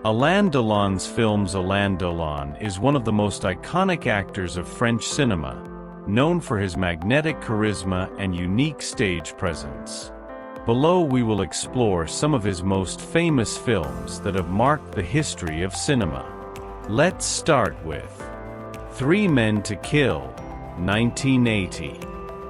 Alain Delon's films. Alain Delon is one of the most iconic actors of French cinema, known for his magnetic charisma and unique stage presence. Below we will explore some of his most famous films that have marked the history of cinema. Let's start with Three Men to Kill, 1980.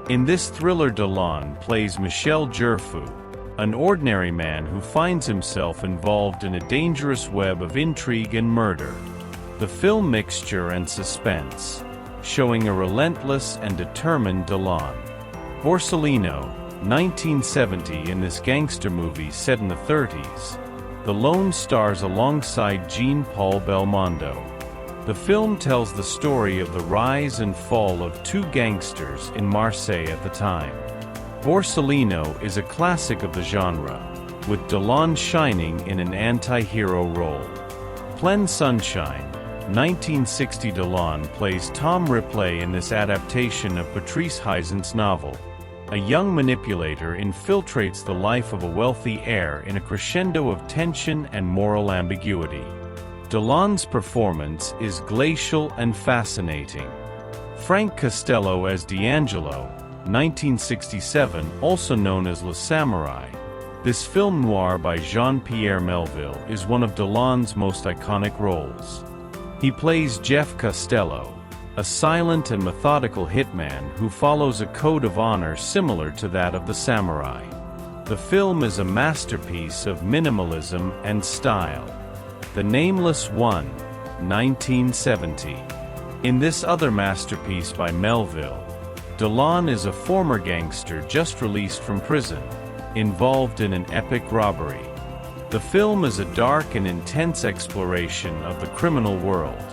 In this thriller, Delon plays Michel Gerfaut, an ordinary man who finds himself involved in a dangerous web of intrigue and murder. The film mixture and suspense, showing a relentless and determined Delon. Borsalino, 1970. In this gangster movie set in the 30s, Delon stars alongside Jean-Paul Belmondo. The film tells the story of the rise and fall of two gangsters in Marseille at the time. Borsalino is a classic of the genre, with Delon shining in an anti-hero role. Plein Sunshine, 1960. Delon plays Tom Ripley in this adaptation of Patrice Highsmith's novel. A young manipulator infiltrates the life of a wealthy heir in a crescendo of tension and moral ambiguity. Delon's performance is glacial and fascinating. Frank Costello as D'Angelo, 1967, also known as Le Samurai. This film noir by Jean-Pierre Melville is one of Delon's most iconic roles. He plays Jeff Costello, a silent and methodical hitman who follows a code of honor similar to that of the samurai. The film is a masterpiece of minimalism and style. The Nameless One, 1970. In this other masterpiece by Melville, Delon is a former gangster just released from prison, involved in an epic robbery. The film is a dark and intense exploration of the criminal world,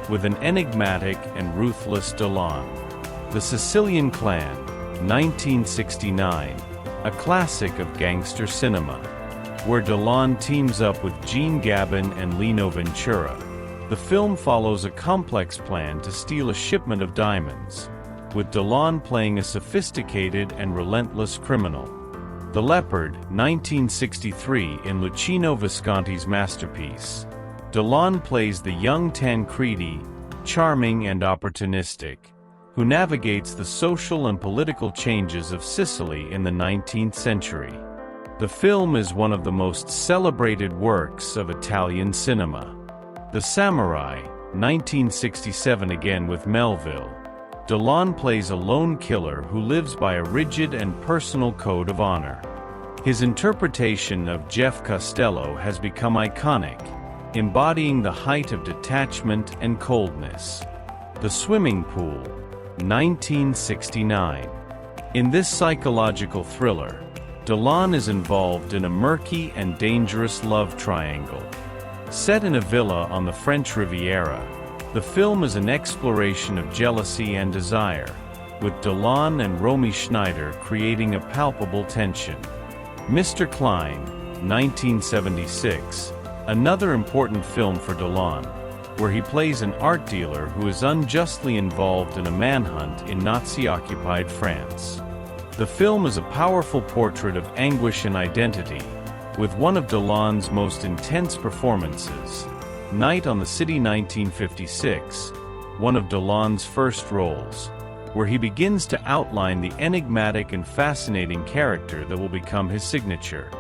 with an enigmatic and ruthless Delon. The Sicilian Clan, 1969, a classic of gangster cinema, where Delon teams up with Gene Gabin and Lino Ventura. The film follows a complex plan to steal a shipment of diamonds, with Delon playing a sophisticated and relentless criminal. The Leopard, 1963. In Luchino Visconti's masterpiece, Delon plays the young Tancredi, charming and opportunistic, who navigates the social and political changes of Sicily in the 19th century. The film is one of the most celebrated works of Italian cinema. The Samurai, 1967. Again with Melville, Delon plays a lone killer who lives by a rigid and personal code of honor. His interpretation of Jeff Costello has become iconic, embodying the height of detachment and coldness. The Swimming Pool, 1969. In this psychological thriller, Delon is involved in a murky and dangerous love triangle. Set in a villa on the French Riviera, the film is an exploration of jealousy and desire, with Delon and Romy Schneider creating a palpable tension. Mr. Klein, 1976, another important film for Delon, where he plays an art dealer who is unjustly involved in a manhunt in Nazi-occupied France. The film is a powerful portrait of anguish and identity, with one of Delon's most intense performances. Night on the City, 1956, one of Delon's first roles, where he begins to outline the enigmatic and fascinating character that will become his signature.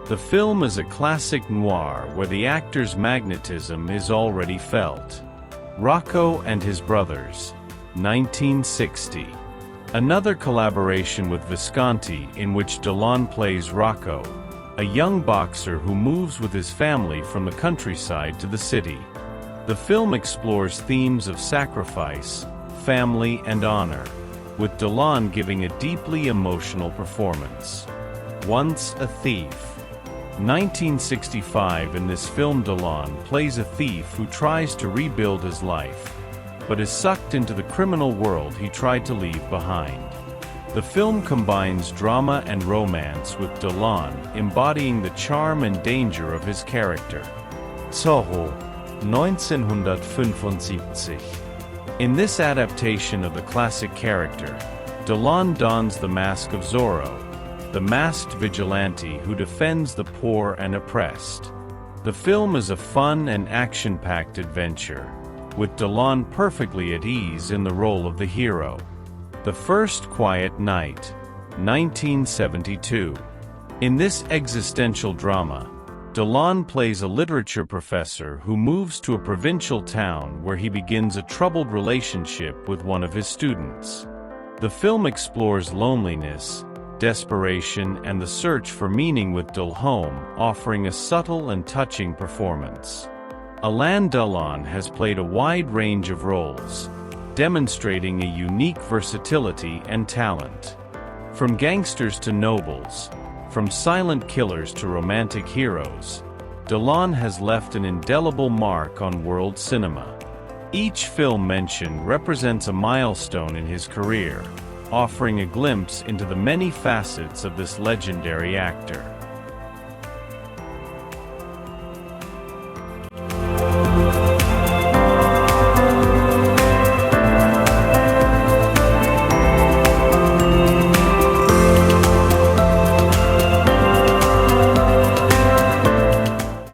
The film is a classic noir where the actor's magnetism is already felt. Rocco and His Brothers, 1960. Another collaboration with Visconti in which Delon plays Rocco, a young boxer who moves with his family from the countryside to the city. The film explores themes of sacrifice, family, and honor, with Delon giving a deeply emotional performance. Once a Thief, 1965. In this film, Delon plays a thief who tries to rebuild his life, but is sucked into the criminal world he tried to leave behind. The film combines drama and romance, with Delon embodying the charm and danger of his character. Zorro, 1975. In this adaptation of the classic character, Delon dons the mask of Zorro, the masked vigilante who defends the poor and oppressed. The film is a fun and action-packed adventure, with Delon perfectly at ease in the role of the hero. The First Quiet Night, 1972. In this existential drama, Delon plays a literature professor who moves to a provincial town where he begins a troubled relationship with one of his students. The film explores loneliness, desperation, and the search for meaning with Delhomme, offering a subtle and touching performance. Alain Delon has played a wide range of roles, demonstrating a unique versatility and talent. From gangsters to nobles, from silent killers to romantic heroes, Delon has left an indelible mark on world cinema. Each film mentioned represents a milestone in his career, offering a glimpse into the many facets of this legendary actor.